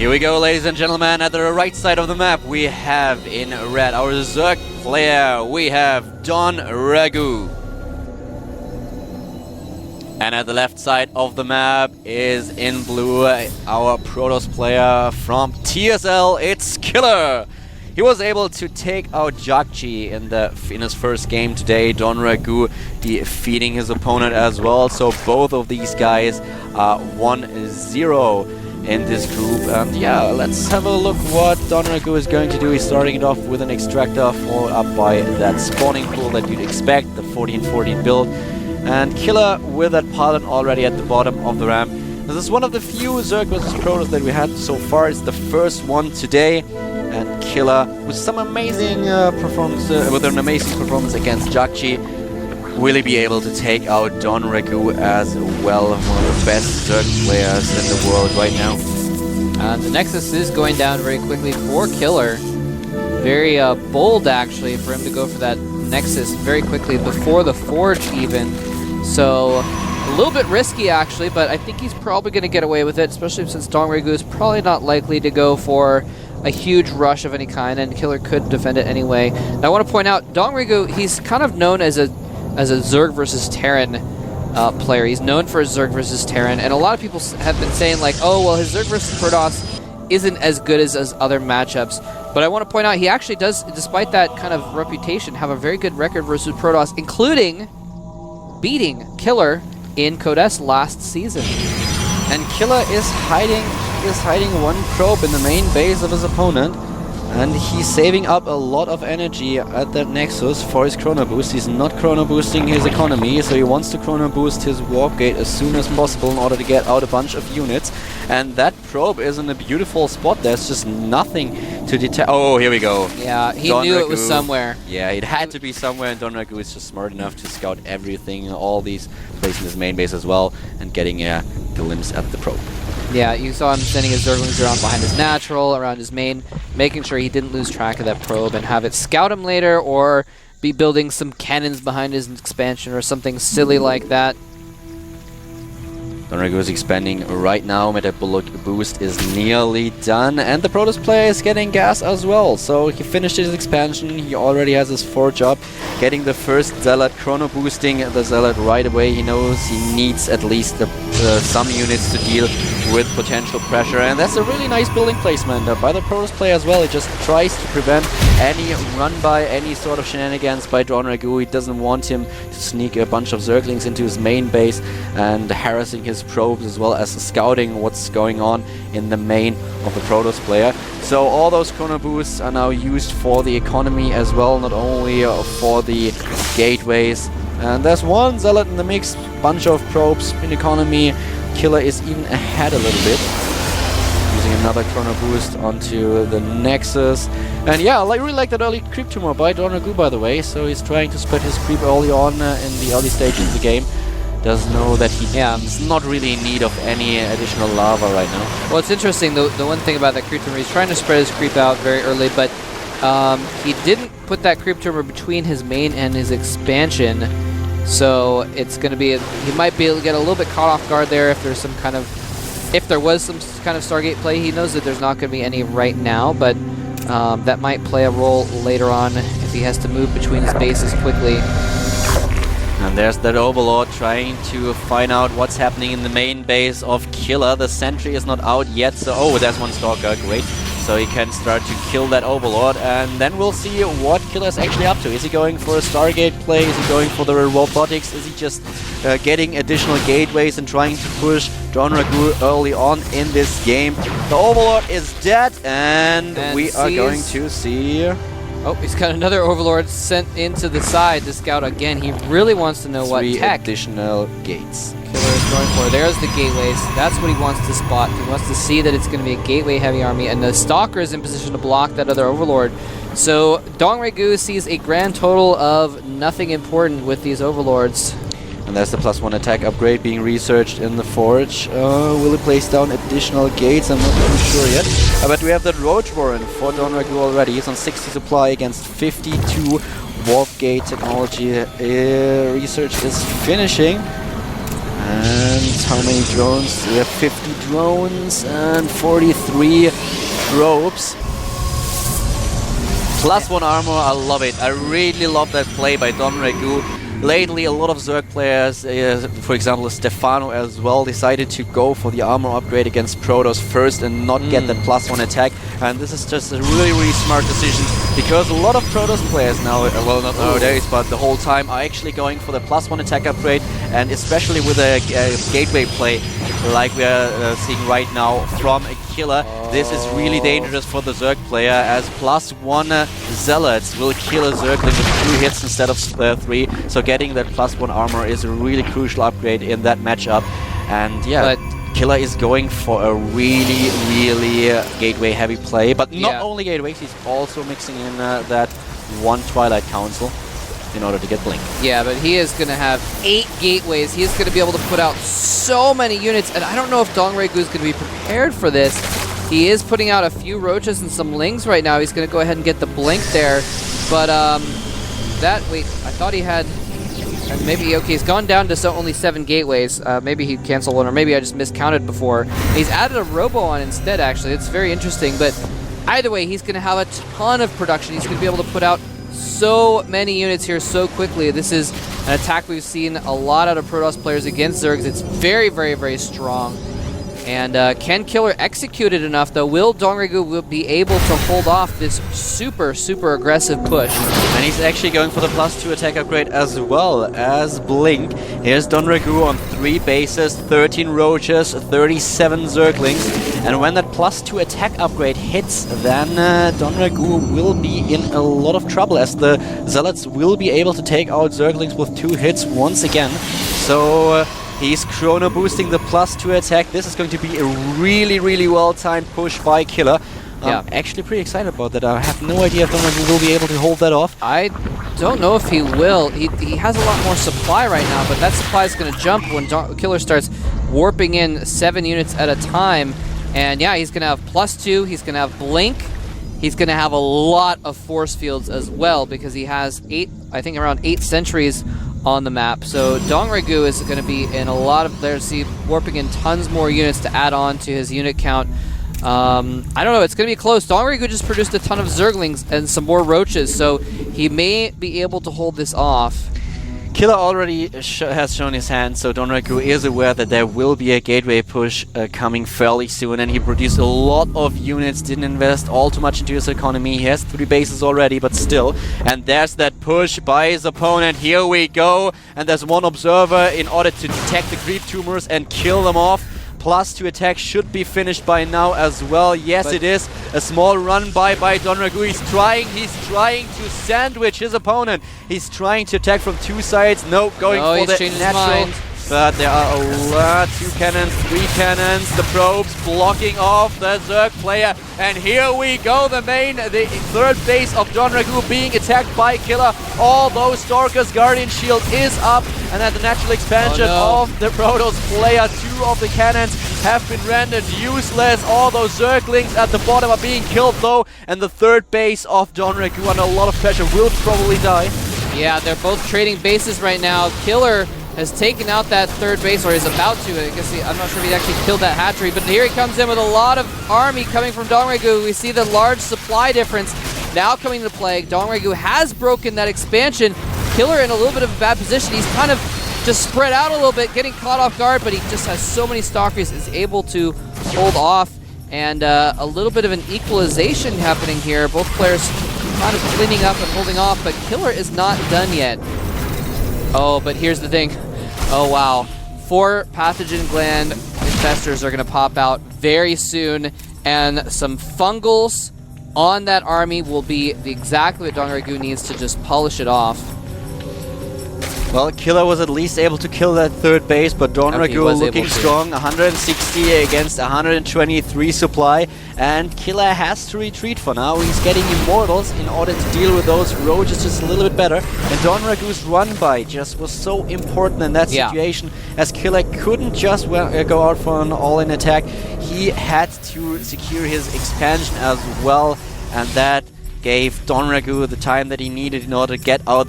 Here we go, ladies and gentlemen. At the right side of the map, we have in red our Zerg player. We have DongRaeGu. And at the left side of the map is in blue our Protoss player from TSL. It's Killer. He was able to take out GOMTV in his first game today. DongRaeGu defeating his opponent as well. So both of these guys are 1-0 in this group. And yeah, let's have a look what DongRaeGu is going to do. He's starting it off with an extractor followed up by that spawning pool that you'd expect, the 14-14 build. And Killer with that pilot already at the bottom of the ramp. This is one of the few Zerg vs Protoss that we had so far. It's the first one today. And Killer, with some amazing performance, with an amazing performance against GOMTV, will he be able to take out DongRaeGu as well, one of the best Zerg players in the world right now. The Nexus is going down very quickly for Killer. Very bold, actually, for him to go for that Nexus very quickly before the Forge even. So a little bit risky, actually, but I think he's probably going to get away with it, especially since DongRaeGu is probably not likely to go for a huge rush of any kind, and Killer could defend it anyway. Now, I want to point out, DongRaeGu, he's kind of known as a Zerg versus Terran player. He's known for his Zerg versus Terran, and a lot of people have been saying, like, oh, well, his Zerg versus Protoss isn't as good as other matchups. But I want to point out, he actually does, despite that kind of reputation, have a very good record versus Protoss, including beating Killer in Code S last season. And Killer is hiding one probe in the main base of his opponent, and he's saving up a lot of energy at that Nexus for his chrono boost. He's not chrono boosting his economy, so he wants to chrono boost his warp gate as soon as possible in order to get out a bunch of units. And that probe is in a beautiful spot. There's just nothing to detect. Oh, here we go. Yeah, he knew it was somewhere. Yeah, it had to be somewhere, and DongRaeGu is just smart enough to scout everything, all these places in his main base as well, and getting a glimpse at the probe. Yeah, you saw him sending his Zerglings around behind his natural, around his main, making sure he didn't lose track of that probe and have it scout him later, or be building some cannons behind his expansion or something silly like that. DongRaeGu is expanding right now. Metabolic boost is nearly done, and the Protoss player is getting gas as well. So he finished his expansion. He already has his Forge up, getting the first Zealot, chrono boosting the Zealot right away. He knows he needs at least some units to deal with potential pressure, and that's a really nice building placement by the Protoss player as well. He just tries to prevent any run by, any sort of shenanigans by DongRaeGu. He doesn't want him to sneak a bunch of Zerglings into his main base and harassing his probes, as well as scouting what's going on in the main of the Protoss player. So all those chrono boosts are now used for the economy as well, not only for the gateways. And there's one Zealot in the mix, bunch of probes in economy. Killer is even ahead a little bit, using another chrono boost onto the Nexus. And yeah, I really like that early creep tumor by DongRaeGu, by the way. So he's trying to spread his creep early on in the early stages of the game. Does know that he is not really in need of any additional lava right now. Well, it's interesting, the one thing about that creep tumor, he's trying to spread his creep out very early, but he didn't put that creep tumor between his main and his expansion. So it's going to be, he might be able to get a little bit caught off guard there if there's some kind of, if there was some kind of Stargate play. He knows that there's not going to be any right now, but that might play a role later on if he has to move between his bases quickly. And there's that Overlord trying to find out what's happening in the main base of Killer. The sentry is not out yet, so oh, there's one Stalker, great. So he can start to kill that Overlord, and then we'll see what Killer is actually up to. Is he going for a Stargate play? Is he going for the robotics? Is he just getting additional gateways and trying to push DongRaeGu early on in this game? The Overlord is dead, and we are going to see... Oh, he's got another Overlord sent into the side to scout again. He really wants to know what tech. 3 additional gates. Killer is going for. There's the gateways. That's what he wants to spot. He wants to see that it's going to be a gateway-heavy army, and the Stalker is in position to block that other Overlord. So DongRaeGu sees a grand total of nothing important with these Overlords. And there's the +1 attack upgrade being researched in the Forge. Will it place down additional gates? I'm not too sure yet. But we have that Roach Warren for DongRaeGu already. He's on 60 supply against 52. Warp Gate technology research is finishing. And how many drones? We have 50 drones and 43 probes. +1 armor, I love it. I really love that play by DongRaeGu. Lately, a lot of Zerg players, for example Stefano as well, decided to go for the armor upgrade against Protoss first and not get that +1 attack. And this is just a really, really smart decision, because a lot of Protoss players now, well, not nowadays, but the whole time, are actually going for the +1 attack upgrade, and especially with a gateway play like we are seeing right now from a Killer. This is really dangerous for the Zerg player, as +1 Zealots will kill a Zergling with 2 hits instead of 3. So getting that +1 armor is a really crucial upgrade in that matchup. And yeah, Killer is going for a really, really gateway heavy play. But not only gateways, he's also mixing in that 1 Twilight Council in order to get Blink. Yeah, but he is going to have 8 gateways. He is going to be able to put out so many units, and I don't know if DongRaeGu is going to be prepared for this. He is putting out a few Roaches and some Lings right now. He's going to go ahead and get the Blink there, but wait, I thought he had, maybe, okay, he's gone down to only 7 gateways. Maybe he canceled one, or maybe I just miscounted before. He's added a Robo on instead, actually. It's very interesting, but either way, he's going to have a ton of production. He's going to be able to put out so many units here so quickly. This is an attack we've seen a lot out of Protoss players against Zergs. It's very, very, very strong. And can Killer execute it enough, though? Will DongRaeGu be able to hold off this super, super aggressive push? And he's actually going for the +2 attack upgrade as well as Blink. Here's DongRaeGu on 3 bases, 13 Roaches, 37 Zerglings. And when that +2 attack upgrade hits, then DongRaeGu will be in a lot of trouble, as the Zealots will be able to take out Zerglings with 2 hits once again. So he's chrono boosting the +2 attack. This is going to be a really, really well-timed push by Killer. I'm actually pretty excited about that. I have no idea if DongRaeGu will be able to hold that off. I don't know if he will. He has a lot more supply right now, but that supply is going to jump when Killer starts warping in 7 units at a time. And yeah, he's going to have +2, he's going to have Blink, he's going to have a lot of force fields as well, because he has 8, I think around 8 sentries on the map. So DongRaeGu is going to be in a lot of, there's warping in tons more units to add on to his unit count. I don't know, it's going to be close. DongRaeGu just produced a ton of Zerglings and some more Roaches, so he may be able to hold this off. Killer already has shown his hand, so DongRaeGu is aware that there will be a gateway push coming fairly soon, and he produced a lot of units, didn't invest all too much into his economy. He has 3 bases already, but still. And there's that push by his opponent. Here we go. And there's 1 observer in order to detect the creep tumors and kill them off. +2 attack should be finished by now as well. Yes, it is. A small run by DongRaeGu. He's trying to sandwich his opponent. He's trying to attack from 2 sides. No, going for the natural. But there are a lot. 2 cannons, 3 cannons. The probes blocking off the Zerg player. And here we go. The 3rd base of DongRaeGu being attacked by Killer. All those Stalkers, Guardian Shield is up. And then the natural expansion of the Protoss player. 2 of the cannons have been rendered useless. All those Zerglings at the bottom are being killed though. And the 3rd base of DongRaeGu, under a lot of pressure, will probably die. Yeah, they're both trading bases right now. Killer has taken out that 3rd base, or is about to. I guess I'm not sure if he actually killed that hatchery, but here he comes in with a lot of army coming from DongRaeGu. We see the large supply difference now coming into play. DongRaeGu has broken that expansion. Killer in a little bit of a bad position. He's kind of just spread out a little bit, getting caught off guard, but he just has so many Stalkers, is able to hold off, and a little bit of an equalization happening here. Both players kind of cleaning up and holding off, but Killer is not done yet. Oh, but here's the thing. Oh, wow. 4 pathogen gland infestors are going to pop out very soon, and some fungals on that army will be exactly what DongRaeGu needs to just polish it off. Well, Killer was at least able to kill that 3rd base, but DongRaeGu looking strong. 160 against 123 supply, and Killer has to retreat for now. He's getting Immortals in order to deal with those Roaches just a little bit better. And DongRaeGu's run-by just was so important in that situation, as Killer couldn't just go out for an all-in attack. He had to secure his expansion as well, and that gave DongRaeGu the time that he needed in order to get out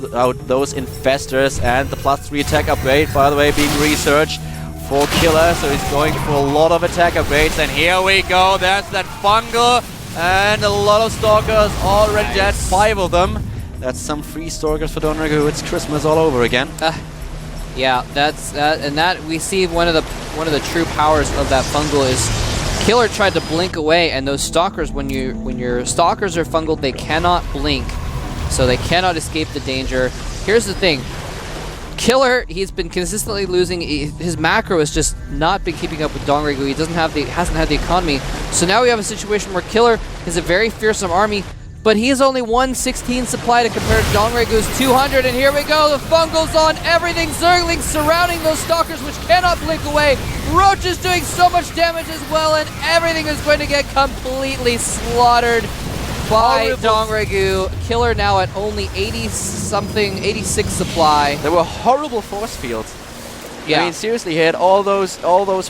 those infestors. And the +3 attack upgrade, by the way, being researched. for Killer, so he's going for a lot of attack upgrades. And here we go, there's that fungal, and a lot of Stalkers already dead, 5 of them. That's some free Stalkers for DongRaeGu. It's Christmas all over again. Yeah, that's and that we see one of the true powers of that fungal is Killer tried to blink away, and those Stalkers, when your Stalkers are fungal, they cannot blink, so they cannot escape the danger. Here's the thing. Killer, he's been consistently losing. His macro has just not been keeping up with DongRaeGu. He hasn't had the economy. So now we have a situation where Killer is a very fearsome army, but he has only 116 supply to compare to DongRaeGu's 200. And here we go, the fungal's on everything. Zerglings surrounding those Stalkers, which cannot blink away. Roach is doing so much damage as well, and everything is going to get completely slaughtered by DongRaeGu. Killer now at only 80-something, 86 supply. There were horrible force fields. Yeah. I mean, seriously, he had all those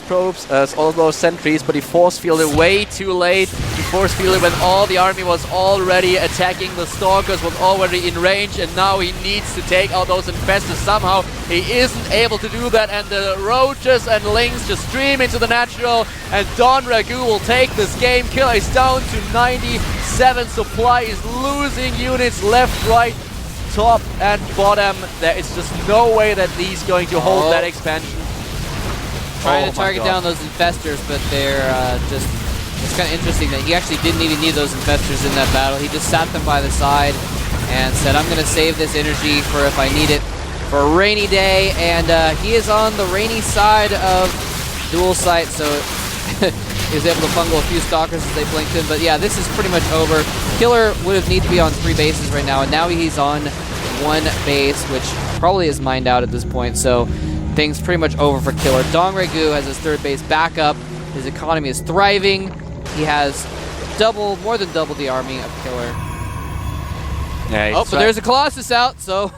probes, all those sentries, but he force fielded way too late. He force fielded when all the army was already attacking the Stalkers, was already in range, and now he needs to take out those infestors. Somehow he isn't able to do that, and the roaches and lings just stream into the natural, and DongRaeGu will take this game. Killer is down to 97 supply, is losing units left, right, top and bottom. There is just no way that he's going to hold that expansion. Trying to target down those infestors, but they're just... It's kind of interesting that he actually didn't even need those infestors in that battle. He just sat them by the side and said, I'm going to save this energy for if I need it for a rainy day. And he is on the rainy side of dual sight, so he was able to fungal a few Stalkers as they blinked him. But yeah, this is pretty much over. Killer would have needed to be on 3 bases right now, and now he's on 1 base, which probably is mined out at this point. So things pretty much over for Killer. DongRaeGu has his 3rd base back up. His economy is thriving. He has more than double the army of Killer. Yeah, oh, but there's a Colossus out, so...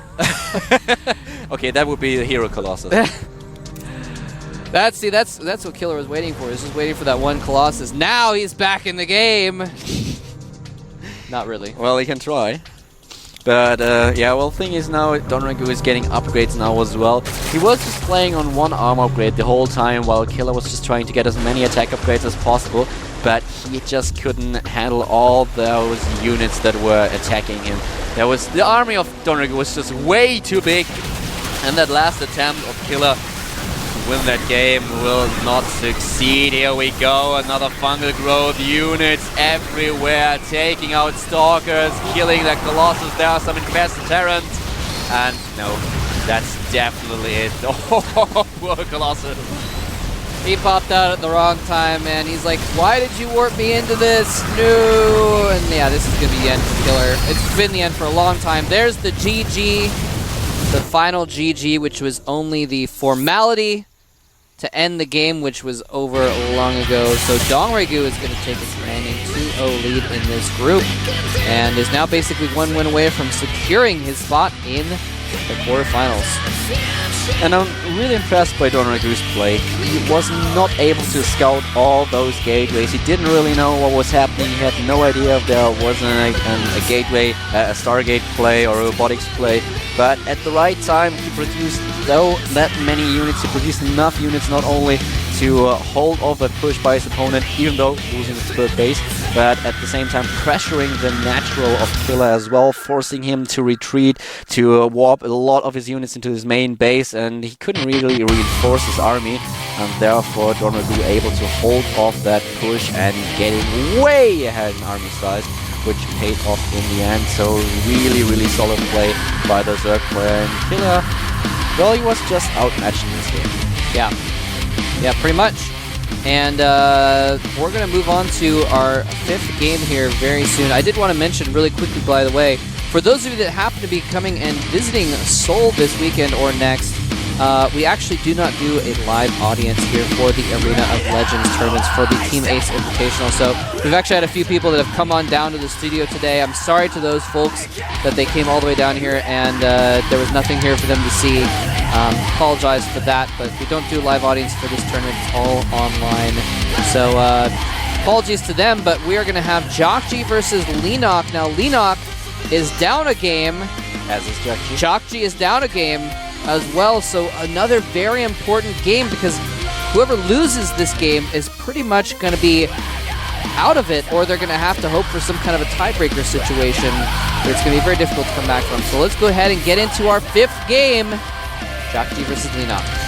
Okay, that would be the hero Colossus. That's what Killer was waiting for. He's just waiting for that one Colossus. Now he's back in the game. Not really. Well, he can try. But yeah, well, the thing is now DongRaeGu is getting upgrades now as well. He was just playing on 1 armor upgrade the whole time, while Killer was just trying to get as many attack upgrades as possible. But he just couldn't handle all those units that were attacking him. The army of DongRaeGu was just way too big, and that last attempt of Killer to win that game will not succeed. Here we go, another fungal growth, units everywhere, taking out Stalkers, killing the Colossus. There are some infested Terrans, and no, that's definitely it. Oh, poor Colossus. He popped out at the wrong time, man. He's like, why did you warp me into this? No! And yeah, this is going to be the end for Killer. It's been the end for a long time. There's the GG, the final GG, which was only the formality to end the game, which was over long ago. So DongRaeGu is going to take a commanding 2-0 lead in this group, and is now basically 1 win away from securing his spot in the quarterfinals. And I'm really impressed by DongRaeGu's play. He was not able to scout all those gateways. He didn't really know what was happening. He had no idea if there was a gateway, a Stargate play or a robotics play. But at the right time, he produced that many units. He produced enough units not only to hold off a push by his opponent, even though losing his 3rd base, but at the same time pressuring the natural of Killer as well, forcing him to retreat, to warp a lot of his units into his main base, and he couldn't really reinforce his army, and therefore DongRaeGu able to hold off that push and getting way ahead in army size, which paid off in the end. So really, really solid play by the Zerg player, and Killer, well, he was just outmatched in this game. Yeah, pretty much. And we're going to move on to our 5th game here very soon. I did want to mention really quickly, by the way, for those of you that happen to be coming and visiting Seoul this weekend or next, we actually do not do a live audience here for the Arena of Legends tournaments for the Team Ace Invitational. So we've actually had a few people that have come on down to the studio today. I'm sorry to those folks that they came all the way down here and there was nothing here for them to see. Apologize for that, but we don't do live audience for this tournament. It's all online. So apologies to them, but we are going to have GOMTV versus Lenok. Now Lenok is down a game. As is GOMTV. GOMTV is down a game as well, so another very important game because whoever loses this game is pretty much going to be out of it, or they're going to have to hope for some kind of a tiebreaker situation that it's going to be very difficult to come back from. So let's go ahead and get into our 5th game. GOMTV versus Lena.